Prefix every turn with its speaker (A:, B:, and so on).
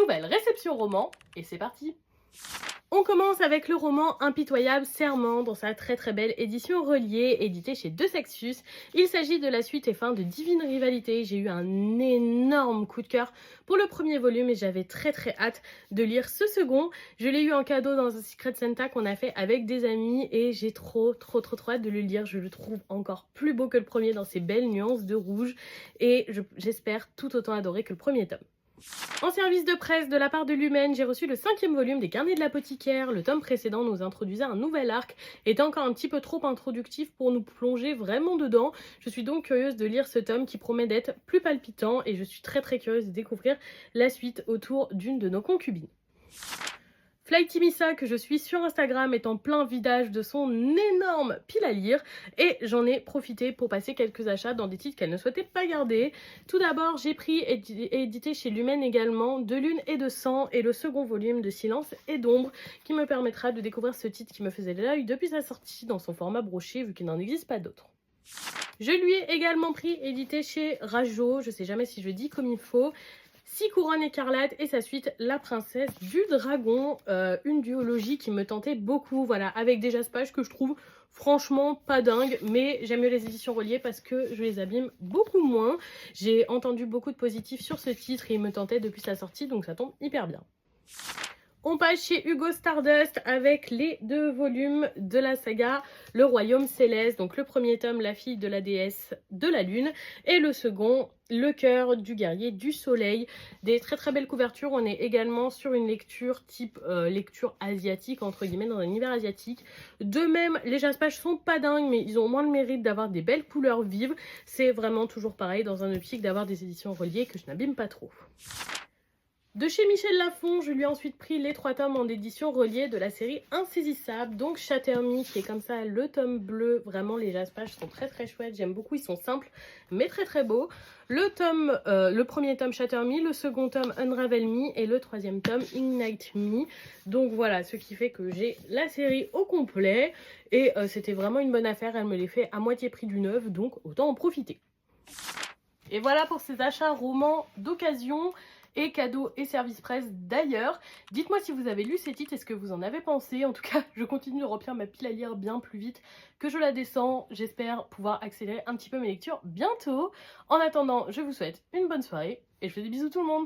A: nouvelle réception roman et c'est parti. On commence avec le roman Impitoyable Serment dans sa très belle édition reliée, éditée chez De Sexus. Il s'agit de la suite et fin de Divine Rivalité. J'ai eu un énorme coup de cœur pour le premier volume et j'avais très hâte de lire ce second. Je l'ai eu en cadeau dans un Secret Santa qu'on a fait avec des amis et j'ai trop hâte de le lire. Je le trouve encore plus beau que le premier dans ses belles nuances de rouge et j'espère tout autant adorer que le premier tome. En service de presse de la part de Lumen, j'ai reçu le 5e volume des Carnets de l'apothicaire. Le tome précédent nous introduisait un nouvel arc, était encore un petit peu trop introductif pour nous plonger vraiment dedans. Je suis donc curieuse de lire ce tome qui promet d'être plus palpitant et je suis très curieuse de découvrir la suite autour d'une de nos concubines. Flighty Missa, que je suis sur Instagram, est en plein vidage de son énorme pile à lire et j'en ai profité pour passer quelques achats dans des titres qu'elle ne souhaitait pas garder. Tout d'abord, j'ai pris et édité chez Lumen également De Lune et de Sang et le second volume de Silence et d'Ombre qui me permettra de découvrir ce titre qui me faisait l'œil depuis sa sortie dans son format broché vu qu'il n'en existe pas d'autre. Je lui ai également pris édité chez Rajo, je sais jamais si je dis comme il faut, 6 couronnes écarlates et sa suite La princesse du dragon, une duologie qui me tentait beaucoup, voilà, avec des jaspages que je trouve franchement pas dingue, mais j'aime mieux les éditions reliées parce que je les abîme beaucoup moins. J'ai entendu beaucoup de positifs sur ce titre et il me tentait depuis sa sortie, donc ça tombe hyper bien. On passe chez Hugo Stardust avec les 2 volumes de la saga Le Royaume Céleste, donc le premier tome La fille de la déesse de la lune et le second Le cœur du guerrier du soleil. Des très belles couvertures, on est également sur une lecture type lecture asiatique entre guillemets dans un univers asiatique. De même, les jaspages sont pas dingues mais ils ont au moins le mérite d'avoir des belles couleurs vives. C'est vraiment toujours pareil dans un optique d'avoir des éditions reliées que je n'abîme pas trop. De chez Michel Lafon, je lui ai ensuite pris les 3 tomes en édition reliée de la série Insaisissable, donc Shatter Me qui est comme ça le tome bleu, vraiment les jaspages sont très chouettes, j'aime beaucoup, ils sont simples mais très beaux. Le premier tome Shatter Me, le second tome Unravel Me et le 3e tome Ignite Me, donc voilà, ce qui fait que j'ai la série au complet et c'était vraiment une bonne affaire, elle me les fait à moitié prix du neuf, donc autant en profiter. Et voilà pour ces achats romans d'occasion et cadeaux et services presse d'ailleurs. Dites-moi si vous avez lu ces titres et ce que vous en avez pensé. En tout cas, je continue de remplir ma pile à lire bien plus vite que je la descends. J'espère pouvoir accélérer un petit peu mes lectures bientôt. En attendant, je vous souhaite une bonne soirée et je fais des bisous tout le monde.